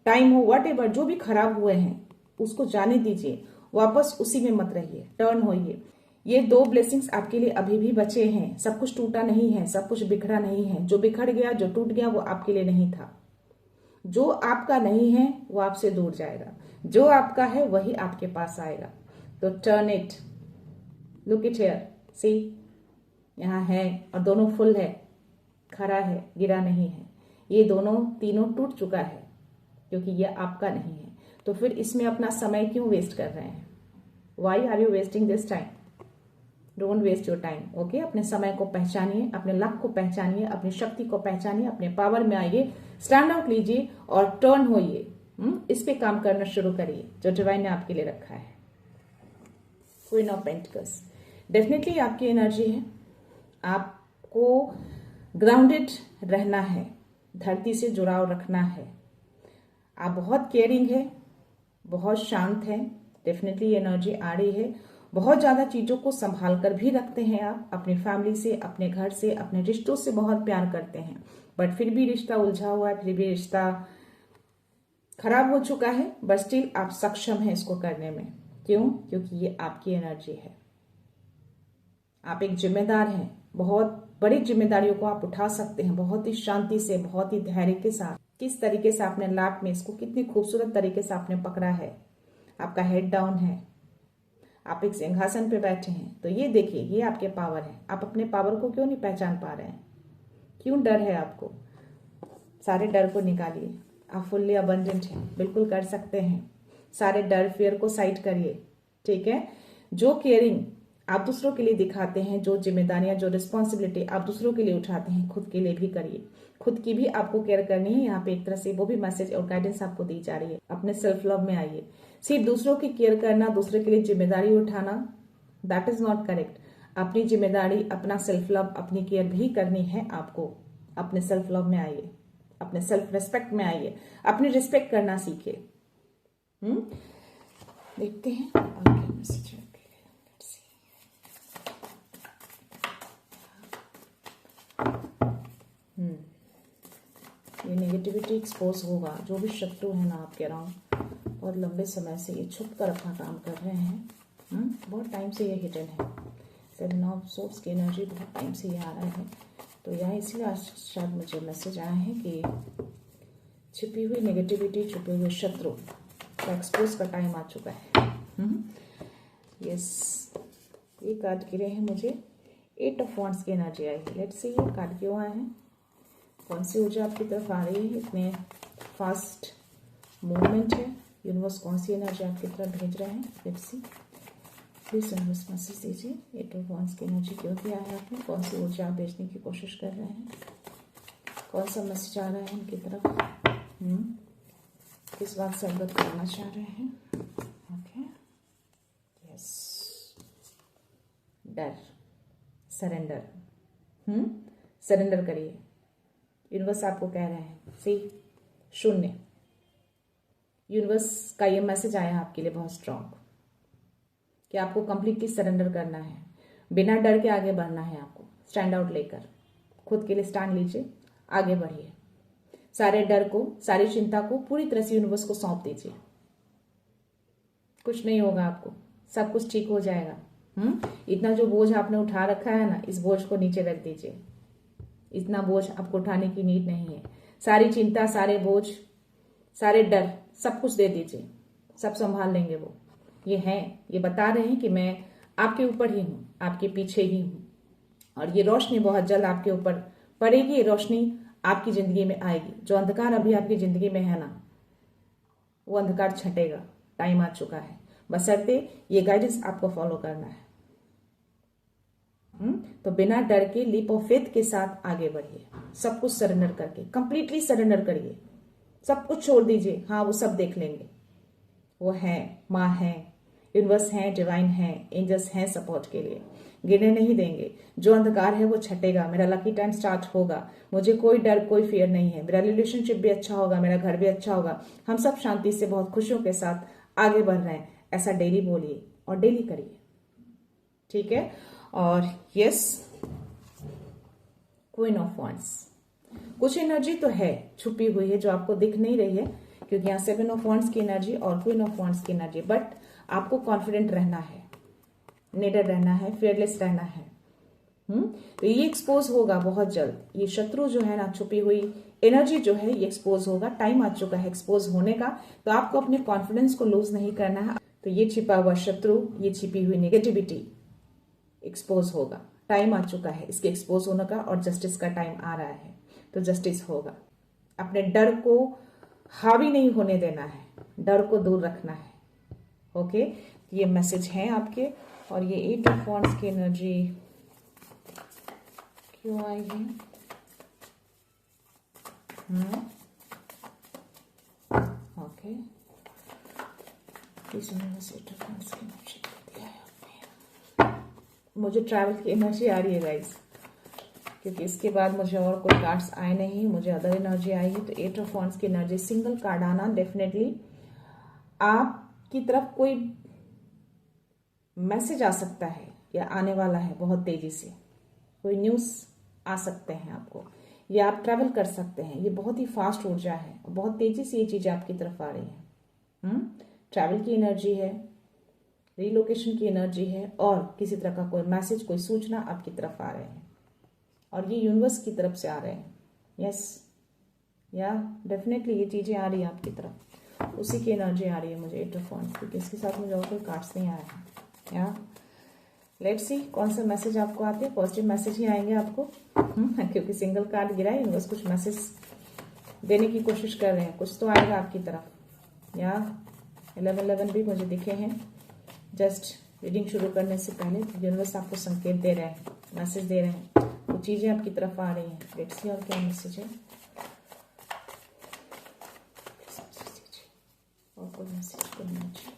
[SPEAKER 1] टाइम हो, व्हाटएवर, जो भी खराब हुए हैं उसको जाने दीजिए। वापस उसी में मत रहिए, टर्न होइए। ये 2 ब्लेसिंग्स आपके लिए अभी भी बचे हैं। सब कुछ टूटा नहीं है, सब कुछ बिखरा नहीं है। जो बिखर गया, जो टूट गया, वो आपके लिए नहीं था। जो आपका नहीं है वो आपसे दूर जाएगा, जो आपका है वही आपके पास आएगा। तो turn it, look it here, see, यहाँ है और दोनों फुल है, खरा है, गिरा नहीं है। ये तीनों टूट चुका है, क्योंकि ये आपका नहीं है। तो फिर इसमें अपना समय क्यों वेस्ट कर रहे हैं? Why are you wasting this time? Don't waste your time, okay. अपने समय को पहचानिए, अपने लक को पहचानिए, अपनी शक्ति को पहचानिए, अपने पावर में आइए, स्टैंड आउट लीजिए और टर्न होइए। इस पे काम करना शुरू करिए जो डिवाइन ने आपके लिए रखा है। क्वीन ऑफ पेंटिकल्स डेफिनेटली आपकी एनर्जी है। आपको ग्राउंडेड रहना है, धरती से जुड़ाव रखना है। आप बहुत केयरिंग है, बहुत शांत है, डेफिनेटली एनर्जी आ रही है। बहुत ज्यादा चीजों को संभाल कर भी रखते हैं आप, अपनी फैमिली से, अपने घर से, अपने रिश्तों से बहुत प्यार करते हैं, बट फिर भी रिश्ता उलझा हुआ है, फिर भी रिश्ता खराब हो चुका है, बट स्टिल आप सक्षम हैं इसको करने में। क्यों? क्योंकि ये आपकी एनर्जी है। आप एक जिम्मेदार हैं, बहुत बड़ी जिम्मेदारियों को आप उठा सकते हैं, बहुत ही शांति से, बहुत ही धैर्य के साथ। किस तरीके से आपने लैप में इसको कितनी खूबसूरत तरीके से आपने पकड़ा है। आपका हेड डाउन है, आप एक सिंहासन पे बैठे हैं। तो ये देखिए, ये आपके पावर है। आप अपने पावर को क्यों नहीं पहचान पा रहे हैं? क्यों डर है आपको? सारे डर को निकालिए। आप फुल्ली अबंडेंट हैं, बिल्कुल कर सकते हैं। सारे डर, फियर को साइड करिए, ठीक है। जो केयरिंग आप दूसरों के लिए दिखाते हैं, जो जिम्मेदारियां, जो रिस्पॉन्सिबिलिटी आप दूसरों के लिए उठाते हैं, खुद के लिए भी करिए। खुद की भी आपको केयर करनी है। यहाँ पे एक तरह से वो भी मैसेज और गाइडेंस आपको दी जा रही है। अपने सेल्फ लव में आइए। सिर्फ दूसरों की केयर करना, दूसरे के लिए जिम्मेदारी उठाना, दैट इज नॉट करेक्ट। अपनी जिम्मेदारी, अपना सेल्फ लव, अपनी केयर भी करनी है आपको। अपने सेल्फ लव में आइए, अपने सेल्फ रिस्पेक्ट में आइए, अपनी रिस्पेक्ट करना सीखिए। देखते हैं आगे मैसेज। ये नेगेटिविटी एक्सपोज होगा। जो भी शत्रु है ना आपके अराउंड, और लंबे समय से ये छुप कर अपना काम कर रहे हैं। बहुत टाइम से ये हिडन है। 7 ऑफ सोर्स की एनर्जी बहुत टाइम से ये आ रहा है। तो यह इसलिए आज शायद मुझे मैसेज आया है कि छिपी हुई नेगेटिविटी, छुपे हुए शत्रु का एक्सपोज का टाइम आ चुका है। यस, ये कार्ड गिरे हैं मुझे। 8 ऑफ वांड्स की एनर्जी आई है। लेट्स सी ये कार्ड क्यों आए हैं, कौन सी ऊर्जा आपकी तरफ आ रही है इतने फास्ट मूवमेंट है। यूनिवर्स कौन सी एनर्जी आपकी तरफ भेज रहे हैं, let's see. Please universe message दीजिए। 8 ऑफ वांड्स की एनर्जी क्यों दिया है आपने, कौन सी ऊर्जा आप भेजने की कोशिश कर रहे हैं, कौन सा मैसेज आ रहा है उनकी तरफ, किस बात से अवगत करना चाह रहे हैं। ओके, यस, डर, सरेंडर, सरेंडर करिए। यूनिवर्स आपको कह रहे हैं सी शून्य। यूनिवर्स का ये मैसेज आया आपके लिए बहुत स्ट्रांग कि आपको कंप्लीटली सरेंडर करना है, बिना डर के आगे बढ़ना है आपको। स्टैंड आउट लेकर खुद के लिए स्टैंड लीजिए, आगे बढ़िए। सारे डर को, सारी चिंता को पूरी तरह से यूनिवर्स को सौंप दीजिए। कुछ नहीं होगा आपको, सब कुछ ठीक हो जाएगा। इतना जो बोझ आपने उठा रखा है ना, इस बोझ को नीचे रख दीजिए। इतना बोझ आपको उठाने की नीड नहीं है। सारी चिंता, सारे बोझ, सारे डर, सब कुछ दे दीजिए, सब संभाल लेंगे वो। ये हैं, ये बता रहे हैं कि मैं आपके ऊपर ही हूं, आपके पीछे ही हूं, और ये रोशनी बहुत जल्द आपके ऊपर पड़ेगी। ये रोशनी आपकी जिंदगी में आएगी। जो अंधकार अभी आपकी जिंदगी में है ना, वो अंधकार छटेगा। टाइम आ चुका है, बशर्ते ये गाइडेंस आपको फॉलो करना है। तो बिना डर के लीप ऑफ फेथ के साथ आगे बढ़िए। सब कुछ सरेंडर करके, कंप्लीटली सरेंडर करिए। सब कुछ छोड़ दीजिए। हाँ, वो सब देख लेंगे। वो है, माँ है, यूनिवर्स है, डिवाइन है, एंजल्स हैं सपोर्ट के लिए। गिरने नहीं देंगे। जो अंधकार है वो छटेगा। मेरा लकी टाइम स्टार्ट होगा। मुझे कोई डर, कोई फियर नहीं है। मेरा रिलेशनशिप भी अच्छा होगा, मेरा घर भी अच्छा होगा। हम सब शांति से, बहुत खुशियों के साथ आगे बढ़ रहे हैं। ऐसा डेली बोलिए और डेली करिए, ठीक है। और यस, क्वीन ऑफ वांड्स, कुछ एनर्जी तो है छुपी हुई है जो आपको दिख नहीं रही है, क्योंकि यहाँ 7 ऑफ वांड्स की एनर्जी और क्वीन ऑफ वांड्स की एनर्जी। बट आपको कॉन्फिडेंट रहना है, निडर रहना है, फियरलेस रहना है। तो ये एक्सपोज होगा बहुत जल्द। ये शत्रु जो है ना, छुपी हुई एनर्जी जो है, ये एक्सपोज होगा। टाइम आ चुका है एक्सपोज होने का। तो आपको अपने कॉन्फिडेंस को लूज नहीं करना है। तो ये छिपा हुआ शत्रु, ये छिपी हुई नेगेटिविटी एक्सपोज होगा। टाइम आ चुका है इसके एक्सपोज होने का, और जस्टिस का टाइम आ रहा है। तो जस्टिस होगा। अपने डर को हावी नहीं होने देना है, डर को दूर रखना है। ओके, ये मैसेज है आपके। और ये 8 ऑफ वांड्स की एनर्जी क्यों आई है? ओके, इस यूनिवर्स 8 ऑफ वांड्स की एनर्जी दिया है आपने। मुझे ट्रैवल की एनर्जी आ रही है गाइस, क्योंकि इसके बाद मुझे और कोई कार्ड्स आए नहीं, मुझे अदर एनर्जी आई है। तो 8 ऑफ वांड्स की एनर्जी, सिंगल कार्ड आना, डेफिनेटली आपकी तरफ कोई मैसेज आ सकता है या आने वाला है बहुत तेजी से। कोई न्यूज़ आ सकते हैं आपको, या आप ट्रैवल कर सकते हैं। ये बहुत ही फास्ट ऊर्जा है, बहुत तेजी से ये चीजें आपकी तरफ आ रही हैं। ट्रैवल की एनर्जी है, रिलोकेशन की एनर्जी है, और किसी तरह का कोई मैसेज, कोई सूचना आपकी तरफ आ रहे हैं, और ये यूनिवर्स की तरफ से आ रहे हैं। यस, या डेफिनेटली ये चीजें आ रही है आपकी तरफ। उसी की एनर्जी आ रही है मुझे 8 ऑफ वांड्स, क्योंकि इसके साथ मुझे और कोई कार्ड्स नहीं आ रहे हैं। या लेट्स सी कौन सा मैसेज आपको आते हैं। पॉजिटिव मैसेज ही आएंगे आपको, क्योंकि सिंगल कार्ड गिरा है। यूनिवर्स कुछ मैसेज देने की कोशिश कर रहे हैं, कुछ तो आएगा आपकी तरफ। या 11 भी मुझे दिखे हैं। जस्ट रीडिंग शुरू करने से पहले यूनिवर्स आपको संकेत दे रहे हैं, मैसेज दे रहे हैं, वो चीजें आपकी तरफ आ रही हैं। लेट्स सी और क्या मैसेज है, और कोई मैसेज करना चाहिए।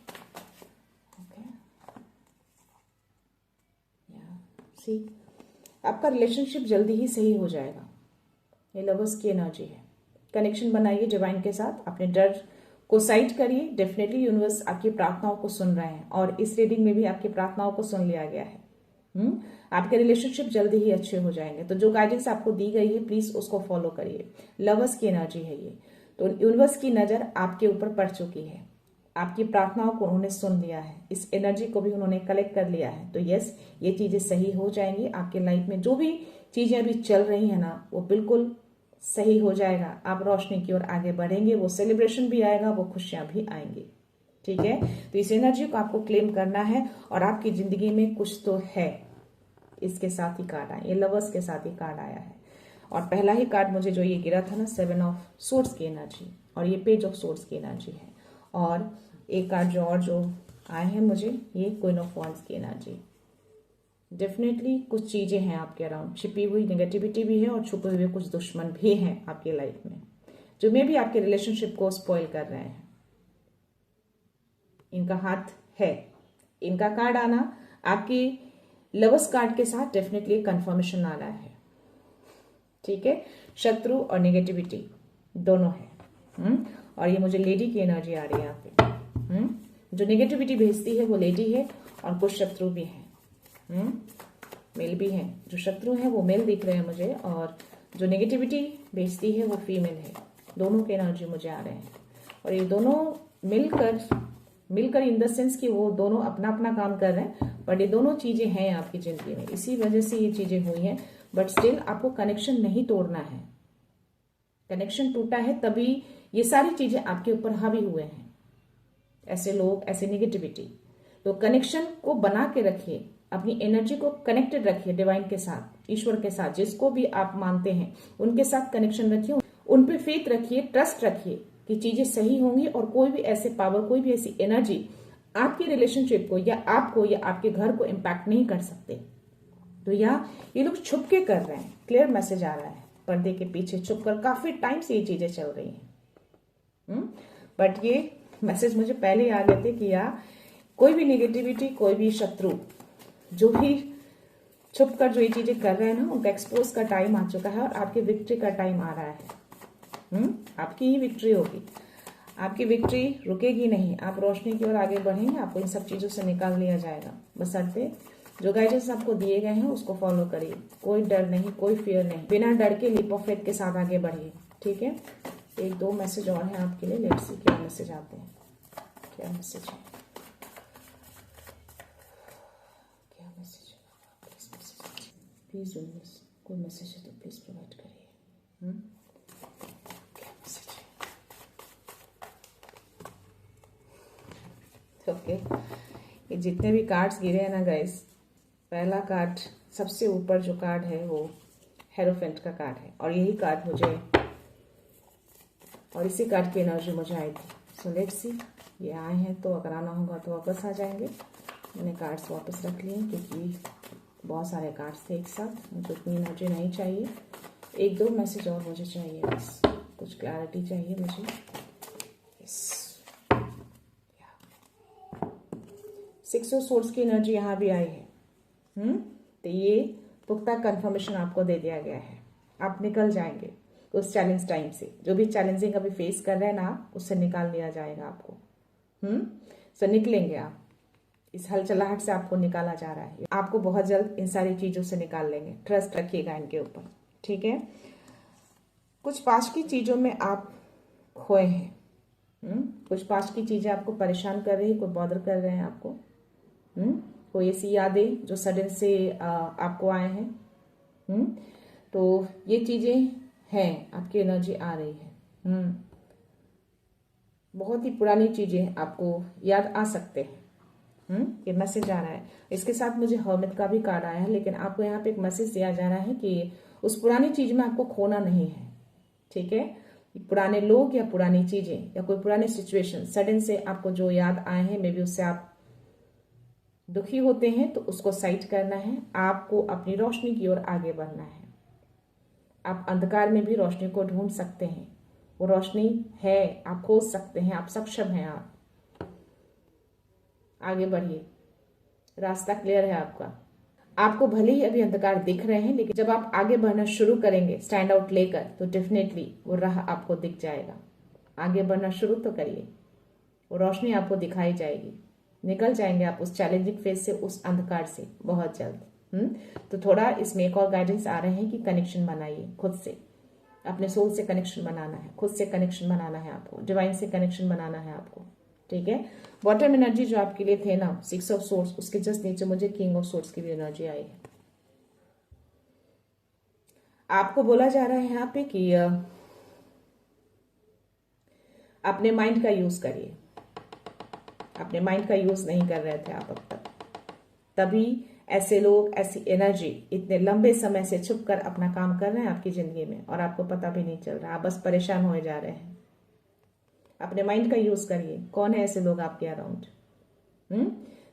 [SPEAKER 1] आपका रिलेशनशिप जल्दी ही सही हो जाएगा। ये लवर्स की एनर्जी है। कनेक्शन बनाइए डिवाइन के साथ, अपने डर को साइड करिए। डेफिनेटली यूनिवर्स आपकी प्रार्थनाओं को सुन रहे हैं, और इस रीडिंग में भी आपकी प्रार्थनाओं को सुन लिया गया है। आपके रिलेशनशिप जल्दी ही अच्छे हो जाएंगे। तो जो गाइडेंस आपको दी गई है, प्लीज उसको फॉलो करिए। लवर्स की एनर्जी है ये। तो यूनिवर्स की नजर आपके ऊपर पड़ चुकी है। आपकी प्रार्थनाओं को उन्होंने सुन लिया है, इस एनर्जी को भी उन्होंने कलेक्ट कर लिया है। तो यस, ये चीजें सही हो जाएंगी। आपके लाइफ में जो भी चीजें अभी चल रही है ना, वो बिल्कुल सही हो जाएगा। आप रोशनी की ओर आगे बढ़ेंगे, वो सेलिब्रेशन भी आएगा, वो खुशियां भी आएंगी। ठीक है, तो इस एनर्जी को आपको क्लेम करना है, और आपकी जिंदगी में कुछ तो है। इसके साथ ही कार्ड आया, ये लवर्स के साथ ही कार्ड आया है। और पहला ही कार्ड मुझे जो ये गिरा था ना, 7 ऑफ सोर्ड्स की एनर्जी, और ये पेज ऑफ सोर्स की एनर्जी है। और एक कार्ड जो आए हैं मुझे, ये क्वीन ऑफ वांड्स की एनर्जी। डेफिनेटली कुछ चीजें हैं आपके अराउंड, छिपी हुई नेगेटिविटी भी है और छुपे हुए कुछ दुश्मन भी हैं आपकी लाइफ में, जो मे भी आपके रिलेशनशिप को स्पॉइल कर रहे हैं। इनका हाथ है। इनका कार्ड आना आपकी लवर्स कार्ड के साथ डेफिनेटली कंफर्मेशन आ रहा है। ठीक है, शत्रु और नेगेटिविटी दोनों है। और ये मुझे लेडी की एनर्जी आ रही है यहाँ पे। जो नेगेटिविटी भेजती है वो लेडी है और कुछ शत्रु भी है, मेल भी है। जो शत्रु है वो मेल दिख रहे हैं मुझे, और जो नेगेटिविटी भेजती है वो फीमेल है। दोनों के एनर्जी मुझे आ रहे हैं, और ये दोनों मिलकर इन द सेंस कि वो दोनों अपना अपना काम कर रहे हैं, बट ये दोनों चीजें हैं आपकी जिंदगी में, इसी वजह से ये चीजें हुई हैं। बट स्टिल आपको कनेक्शन नहीं तोड़ना है। कनेक्शन टूटा है तभी ये सारी चीजें आपके ऊपर हावी हुए हैं, ऐसे लोग, ऐसे नेगेटिविटी। तो कनेक्शन को बना के रखिए, अपनी एनर्जी को कनेक्टेड रखिए डिवाइन के साथ, ईश्वर के साथ, जिसको भी आप मानते हैं उनके साथ कनेक्शन रखिए, उन पे फेथ रखिए, ट्रस्ट रखिए कि चीजें सही होंगी। और कोई भी ऐसे पावर, कोई भी ऐसी एनर्जी आपके रिलेशनशिप को या आपको या आपके घर को इम्पैक्ट नहीं कर सकते। तो ये लोग छुप के कर रहे हैं। क्लियर मैसेज आ रहा है, पर्दे के पीछे छुप कर काफी टाइम से ये चीजें चल रही हैं। बट ये मैसेज मुझे पहले ही आ गए थे कि कोई भी नेगेटिविटी, कोई भी शत्रु जो भी छुप कर जो ये चीजें कर रहे हैं ना, उनका एक्सपोज का टाइम आ चुका है और आपकी विक्ट्री का टाइम आ रहा है। आपकी ही विक्ट्री होगी, आपकी विक्ट्री रुकेगी नहीं। आप रोशनी की ओर आगे बढ़ेंगे, आपको इन सब चीजों से निकाल लिया जाएगा। बशर्ते जो गाइडेंस आपको दिए गए हैं उसको फॉलो करिए। कोई डर नहीं, कोई फियर नहीं, बिना डर के लीप ऑफ फेथ के साथ आगे बढ़िए। ठीक है, एक दो मैसेज और हैं आपके लिए। लेट्स सी क्या मैसेज आते हैं, क्या मैसेज है, क्या मैसेज है। प्लीज यूनिवर्स, कोई मैसेज है तो प्लीज प्रोवाइड करिए। क्या मैसेज है। ओके, ये जितने भी कार्ड्स गिरे हैं ना गाइस, पहला कार्ड सबसे ऊपर जो कार्ड है वो हेरोफेंट का कार्ड है, और यही कार्ड मुझे, और इसी कार्ड की एनर्जी मुझे आई थी। सो लेट्स सी, ये आए हैं तो अगर आना होगा तो वापस आ जाएंगे। मैंने कार्ड्स वापस रख लिए क्योंकि बहुत सारे कार्ड्स थे एक साथ, मुझे उतनी एनर्जी नहीं चाहिए। एक दो मैसेज और मुझे चाहिए, बस कुछ क्लैरिटी चाहिए मुझे। सिक्स ऑफ सोर्ड्स की एनर्जी यहाँ भी आई है। तो ये पुख्ता कंफर्मेशन आपको दे दिया गया है। आप निकल जाएंगे उस चैलेंज टाइम से, जो भी चैलेंजिंग अभी फेस कर रहे हैं ना, उससे निकाल लिया जाएगा आपको। सो निकलेंगे आप, इस हलचलाहट से आपको निकाला जा रहा है। आपको बहुत जल्द इन सारी चीजों से निकाल लेंगे। ट्रस्ट रखिएगा इनके ऊपर। ठीक है, कुछ पास्ट की चीजों में आप खोए हैं। कुछ पास्ट की चीजें आपको परेशान कर रही है, कोई बॉदर कर रहे हैं आपको। कोई ऐसी यादें जो सडन से आपको आए हैं। तो ये चीजें हैं, आपकी एनर्जी आ रही है। बहुत ही पुरानी चीजें आपको याद आ सकते हैं। ये मैसेज आ रहा है। इसके साथ मुझे हर्मिट का भी कार्ड आया है, लेकिन आपको यहाँ पे एक मैसेज दिया जा रहा है कि उस पुरानी चीज में आपको खोना नहीं है। ठीक है, पुराने लोग या पुरानी चीजें या कोई पुराने सिचुएशन सडन से आपको जो याद आए हैं, मे बी उससे आप दुखी होते हैं, तो उसको साइड करना है। आपको अपनी रोशनी की ओर आगे बढ़ना है। आप अंधकार में भी रोशनी को ढूंढ सकते हैं, वो रोशनी है, आप खोज सकते हैं, आप सक्षम हैं। आप आगे बढ़िए, रास्ता क्लियर है आपका। आपको भले ही अभी अंधकार दिख रहे हैं, लेकिन जब आप आगे बढ़ना शुरू करेंगे स्टैंड आउट लेकर, तो डेफिनेटली वो राह आपको दिख जाएगा। आगे बढ़ना शुरू तो करिए, वो रोशनी आपको दिखाई जाएगी। निकल जाएंगे आप उस चैलेंजिंग फेज से, उस अंधकार से बहुत जल्द। तो थोड़ा इसमें एक और गाइडेंस आ रहे हैं कि कनेक्शन बनाइए खुद से, अपने सोल से कनेक्शन बनाना है, खुद से कनेक्शन बनाना है आपको, डिवाइन से कनेक्शन बनाना है आपको। ठीक है, बॉटम एनर्जी जो आपके लिए थे ना, 6 ऑफ सोर्ड्स, उसके जस्ट नीचे मुझे किंग ऑफ सोर्ड्स की भी एनर्जी आई है। आपको बोला जा रहा है यहाँ पे कि अपने माइंड का यूज करिए। अपने माइंड का यूज नहीं कर रहे थे आप अब तक, तभी ऐसे लोग, ऐसी एनर्जी इतने लंबे समय से छुप कर अपना काम कर रहे हैं आपकी जिंदगी में, और आपको पता भी नहीं चल रहा। आप बस परेशान होए जा रहे हैं। अपने माइंड का यूज करिए। कौन है ऐसे लोग आपके अराउंड?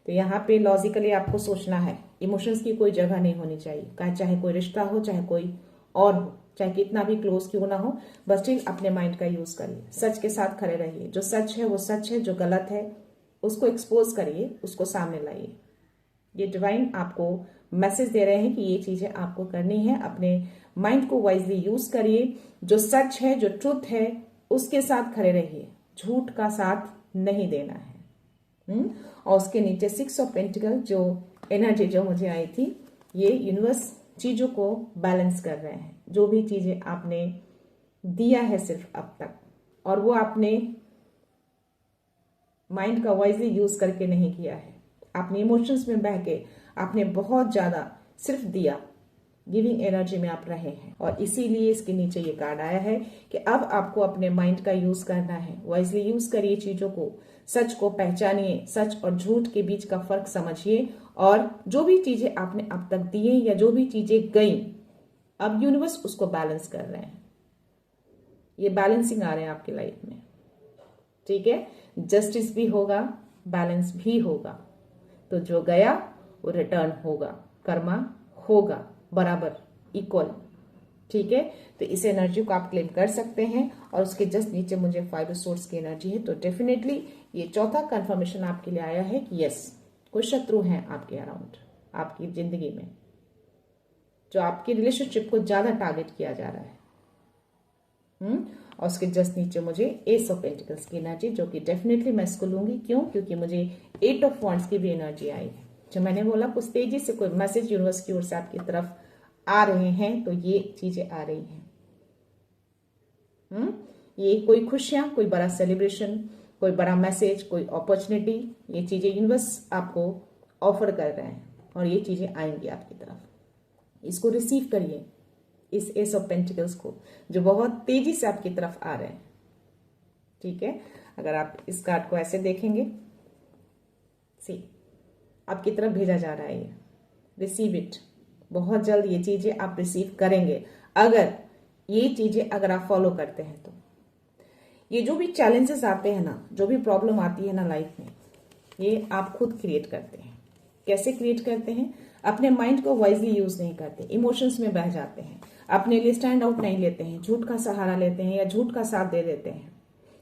[SPEAKER 1] तो यहाँ पे लॉजिकली आपको सोचना है, इमोशंस की कोई जगह नहीं होनी चाहिए, चाहे कोई रिश्ता हो, चाहे कोई और हो, चाहे कितना भी क्लोज क्यों ना हो, बस ठीक अपने माइंड का यूज करिए। सच के साथ खड़े रहिए। जो सच है वो सच है, जो गलत है उसको एक्सपोज करिए, उसको सामने लाइए। ये डिवाइन आपको मैसेज दे रहे हैं कि ये चीजें आपको करनी है। अपने माइंड को वाइजली यूज करिए। जो सच है, जो ट्रुथ है, उसके साथ खड़े रहिए। झूठ का साथ नहीं देना है। और उसके नीचे 6 ऑफ पेंटिकल जो एनर्जी जो मुझे आई थी, ये यूनिवर्स चीजों को बैलेंस कर रहे हैं। जो भी चीजें आपने दिया है सिर्फ अब तक, और वो आपने माइंड का वाइजली यूज करके नहीं किया है, आपने इमोशंस में बह के आपने बहुत ज्यादा सिर्फ दिया, गिविंग एनर्जी में आप रहे हैं। और इसीलिए इसके नीचे ये कार्ड आया है कि अब आपको अपने माइंड का यूज करना है। वाइजली यूज करिए चीजों को, सच को पहचानिए, सच और झूठ के बीच का फर्क समझिए। और जो भी चीजें आपने अब तक दिए या जो भी चीजें गई, अब यूनिवर्स उसको बैलेंस कर रहे हैं। ये बैलेंसिंग आ रहे हैं आपकी लाइफ में, ठीक है। जस्टिस भी होगा, बैलेंस भी होगा। तो जो गया वो रिटर्न होगा, कर्मा होगा बराबर, इक्वल, ठीक है। तो इस एनर्जी को आप क्लेम कर सकते हैं। और उसके जस्ट नीचे मुझे 5 सोर्स की एनर्जी है। तो डेफिनेटली ये चौथा कंफर्मेशन आपके लिए आया है कि यस, कोई शत्रु हैं आपके अराउंड, आपकी जिंदगी में, जो आपकी रिलेशनशिप को ज्यादा टारगेट किया जा रहा है। और उसके जस्ट नीचे मुझे एस ऑफ पेंटिकल्स की एनर्जी, जो कि डेफिनेटली मैं इसको लूंगी। क्यों? क्योंकि मुझे 8 ऑफ वॉन्ड्स की भी एनर्जी आई है। जो मैंने बोला, कुछ तेजी से कोई मैसेज यूनिवर्स की ओर से आपकी तरफ आ रहे हैं, तो ये चीजें आ रही हैं। ये कोई खुशियां, कोई बड़ा सेलिब्रेशन, कोई बड़ा मैसेज, कोई अपॉर्चुनिटी, ये चीजें यूनिवर्स आपको ऑफर कर रहे हैं और ये चीजें आएंगी आपकी तरफ। इसको रिसीव करिए, इस एस ऑफ पेंटिकल्स को, जो बहुत तेजी से आपकी तरफ आ रहे हैं, ठीक है। अगर आप इस कार्ड को ऐसे देखेंगे, सी आपकी तरफ भेजा जा रहा है ये, रिसीव इट। बहुत जल्द ये चीजें आप रिसीव करेंगे, अगर ये चीजें अगर आप फॉलो करते हैं तो। ये जो भी चैलेंजेस आते हैं ना, जो भी प्रॉब्लम आती है ना लाइफ में, ये आप खुद क्रिएट करते हैं। कैसे क्रिएट करते हैं? अपने माइंड को वाइजली यूज नहीं करते, इमोशंस में बह जाते हैं, अपने लिए स्टैंड आउट नहीं लेते हैं, झूठ का सहारा लेते हैं या झूठ का साथ दे देते हैं,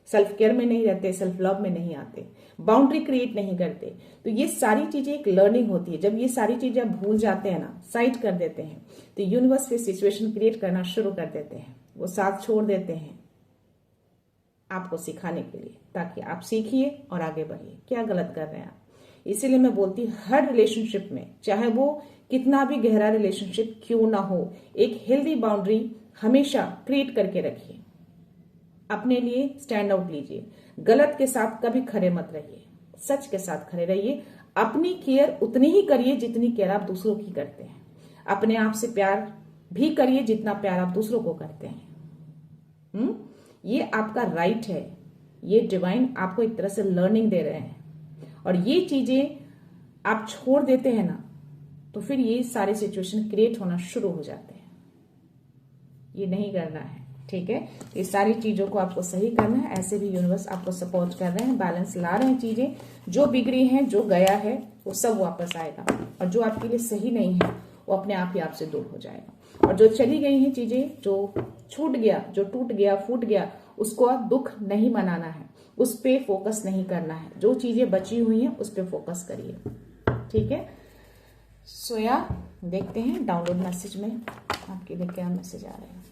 [SPEAKER 1] सेल्फ केयर में नहीं रहते, सेल्फ लव में नहीं आते, बाउंड्री क्रिएट नहीं करते। तो ये सारी चीजें एक लर्निंग होती है। जब ये सारी चीजें आप भूल जाते हैं ना, साइड कर देते हैं, तो यूनिवर्स फिर सिचुएशन क्रिएट करना शुरू कर देते हैं। वो साथ छोड़ देते हैं आपको सिखाने के लिए, ताकि आप सीखिए और आगे बढ़िए। क्या गलत कर रहे हैं आप? इसीलिए मैं बोलती, हर रिलेशनशिप में, चाहे वो कितना भी गहरा रिलेशनशिप क्यों ना हो, एक हेल्दी बाउंड्री हमेशा क्रिएट करके रखिए। अपने लिए स्टैंड आउट लीजिए, गलत के साथ कभी खड़े मत रहिए, सच के साथ खड़े रहिए। अपनी केयर उतनी ही करिए जितनी केयर आप दूसरों की करते हैं। अपने आप से प्यार भी करिए जितना प्यार आप दूसरों को करते हैं। ये आपका राइट है। ये डिवाइन आपको एक तरह से लर्निंग दे रहे हैं। और ये चीजें आप छोड़ देते हैं ना, तो फिर ये सारे सिचुएशन क्रिएट होना शुरू हो जाते हैं। ये नहीं करना है, ठीक है। ये सारी चीजों को आपको सही करना है। ऐसे भी यूनिवर्स आपको सपोर्ट कर रहे हैं, बैलेंस ला रहे हैं। चीजें जो बिगड़ी हैं, जो गया है, वो सब वापस आएगा। और जो आपके लिए सही नहीं है, वो अपने आप ही आपसे दूर हो जाएगा। और जो चली गई हैं चीजें, जो छूट गया, जो टूट गया, फूट गया, उसको आप दुख नहीं मनाना है, उस पे फोकस नहीं करना है। जो चीजें बची हुई हैं उस पे फोकस करिए, ठीक है। सो या देखते हैं डाउनलोड मैसेज में आपके लिए क्या मैसेज आ रहे हैं।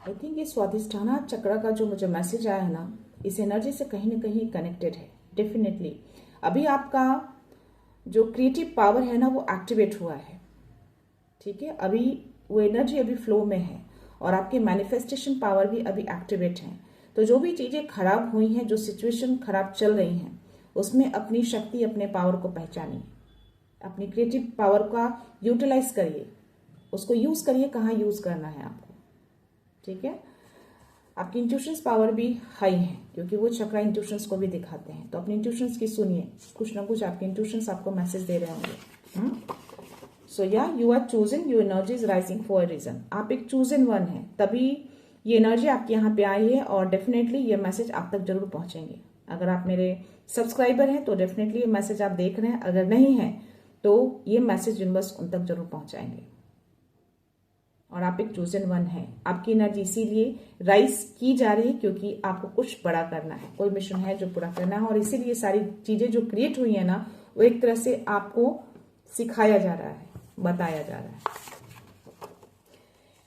[SPEAKER 1] आई थिंक ये स्वाधिष्ठाना चक्र का जो मुझे मैसेज आया है ना, इस एनर्जी से कहीं ना कहीं कनेक्टेड है डेफिनेटली। अभी आपका जो क्रिएटिव पावर है ना, वो एक्टिवेट हुआ है, ठीक है। अभी वो एनर्जी अभी फ्लो में है और आपके मैनिफेस्टेशन पावर भी अभी एक्टिवेट है। तो जो भी चीजें खराब हुई हैं, जो सिचुएशन खराब चल रही हैं, उसमें अपनी शक्ति, अपने पावर को पहचानिए, अपनी क्रिएटिव पावर का यूटिलाइज करिए, उसको यूज करिए। कहाँ यूज करना है आपको, ठीक है। आपकी इंट्यूशंस पावर भी हाई है, क्योंकि वो चक्रा इंट्यूशंस को भी दिखाते हैं। तो अपनी इंट्यूशंस की सुनिए, कुछ ना कुछ आपके इंट्यूशंस आपको मैसेज दे रहे होंगे। So ya you are chosen, your energy is rising for a reason. आप एक चूजन वन है, तभी ये एनर्जी आपके यहाँ पे आई है, और डेफिनेटली ये मैसेज आप तक जरूर पहुंचेंगे। अगर आप मेरे सब्सक्राइबर हैं तो डेफिनेटली ये मैसेज आप देख रहे हैं, अगर नहीं है तो ये मैसेज यूनिवर्स उन तक जरूर पहुंचाएंगे। और आप एक चूजन वन है, आपकी एनर्जी इसीलिए राइज की जा रही है क्योंकि आपको कुछ बड़ा करना है, कोई मिशन है जो पूरा करना है, और इसीलिए सारी चीजें जो क्रिएट हुई है ना, वो एक तरह से आपको सिखाया जा रहा है, बताया जा रहा है।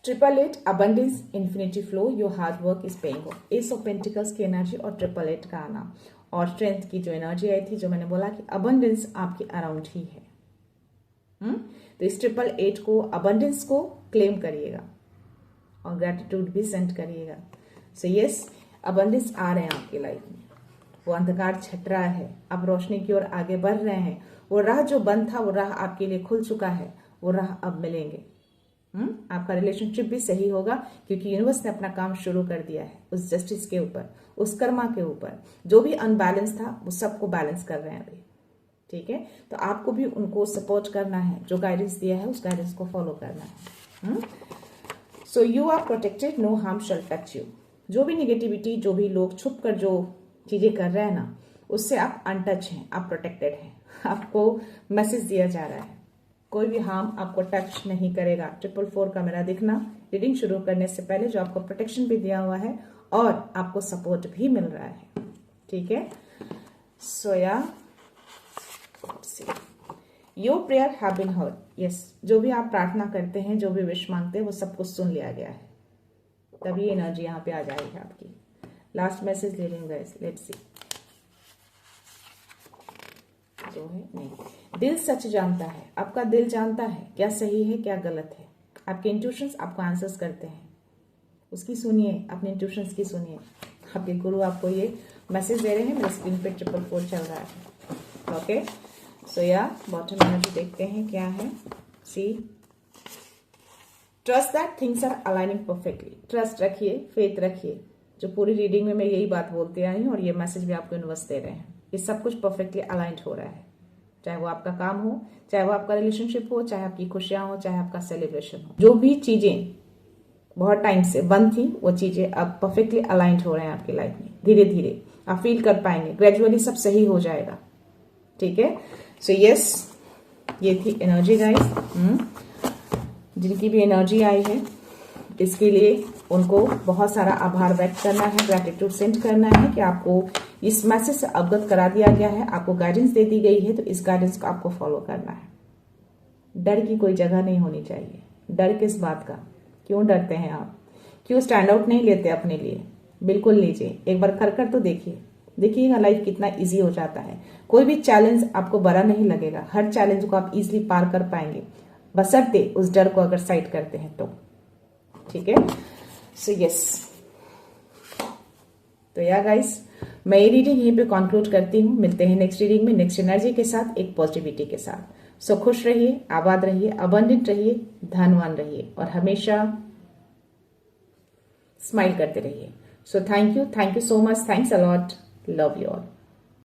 [SPEAKER 1] 888 abundance infinity flow, your hard work is paying off. S of pentacles की एनर्जी और 888 का आना, और स्ट्रेंथ की जो एनर्जी आई थी, जो मैंने बोला कि अबंडेंस आपके अराउंड ही है। तो इस 888 को, अबंडेंस को क्लेम करिएगा और ग्रेटिट्यूड भी सेंड करिएगा। सो यस, अबंडेंस आ रहे हैं आपकी लाइफ में, वो अंधकार छट रहा है, आप रोशनी की ओर आगे बढ़ रहे हैं। वो राह जो बंद था, वो राह आपके लिए खुल चुका है, वो राह अब मिलेंगे। आपका रिलेशनशिप भी सही होगा, क्योंकि यूनिवर्स ने अपना काम शुरू कर दिया है उस जस्टिस के ऊपर, उस कर्मा के ऊपर। जो भी अनबैलेंस था वो सबको बैलेंस कर रहे हैं अभी, ठीक है। तो आपको भी उनको सपोर्ट करना है, जो गाइडेंस दिया है उस गाइडेंस को फॉलो करना है। So you are protected, no harm shall touch you. जो भी निगेटिविटी, जो भी लोग छुप कर जो चीजें कर रहे हैं ना, उससे आप अनटच हैं, आप प्रोटेक्टेड हैं। आपको मैसेज दिया जा रहा है, कोई भी हार्म आपको टच नहीं करेगा। 444 का मेरा दिखना रीडिंग शुरू करने से पहले जो आपको प्रोटेक्शन भी दिया हुआ है और आपको सपोर्ट भी मिल रहा है, ठीक है। So ya your prayer have been heard. Yes, जो भी आप प्रार्थना करते हैं, जो भी विश मांगते हैं, वो सब कुछ सुन लिया गया है, तभी एनर्जी यहाँ पे आ जाएगी आपकी। लास्ट मैसेज ले लेंगे, लेट्स सी। जो है नहीं, दिल सच जानता है, आपका दिल जानता है क्या सही है क्या गलत है। आपके इंट्यूशंस आपको आंसर्स करते हैं, उसकी सुनिए, अपने इंट्यूशंस की सुनिए। आपके गुरु आपको ये मैसेज दे रहे हैं, मेरे स्क्रीन पे 444 चल रहा है, ओके। सो या बॉटम एनर्जी देखते हैं क्या है। See, trust that things are aligning perfectly. Trust रखिए, फेथ रखिए। जो पूरी रीडिंग में मैं यही बात बोलते आई हूँ, और ये मैसेज भी आपको यूनिवर्स दे रहे हैं, ये सब कुछ परफेक्टली अलाइंड हो रहा है। चाहे वो आपका काम हो, चाहे वो आपका रिलेशनशिप हो, चाहे आपकी खुशियां हो, चाहे आपका सेलिब्रेशन हो। जो भी चीजें बहुत टाइम से बंद थी, वो चीजें अब परफेक्टली अलाइंड हो रहे हैं आपकी लाइफ में। धीरे धीरे आप फील कर पाएंगे, ग्रेजुअली सब सही हो जाएगा, ठीक है। सो यस, ये थी एनर्जी गाइस। जिनकी भी एनर्जी आई है, इसके लिए उनको बहुत सारा आभार व्यक्त करना है, ग्रैटिट्यूड सेंड करना है कि आपको इस मैसेज से अवगत करा दिया गया है, आपको गाइडेंस दे दी गई है, तो इस गाइडेंस को आपको फॉलो करना है। डर की कोई जगह नहीं होनी चाहिए। डर किस बात का? क्यों डरते हैं आप? क्यों स्टैंड आउट नहीं लेते अपने लिए? बिल्कुल लीजिए, एक बार कर तो देखिए, देखिएगा लाइफ कितना इजी हो जाता है। कोई भी चैलेंज आपको बड़ा नहीं लगेगा, हर चैलेंज को आप इजीली पार कर पाएंगे, बशर्ते उस डर को अगर साइड करते हैं तो, ठीक है। सो यस, तो या गाइस, मैं ये रीडिंग यहीं पे कंक्लूड करती हूँ। मिलते हैं नेक्स्ट रीडिंग में, नेक्स्ट एनर्जी के साथ, एक पॉजिटिविटी के साथ। सो खुश रहिए, आबाद रहिए, अबंडेंट रहिए, धनवान रहिए, और हमेशा स्माइल करते रहिए। So thank you so much, thanks a lot, love you all.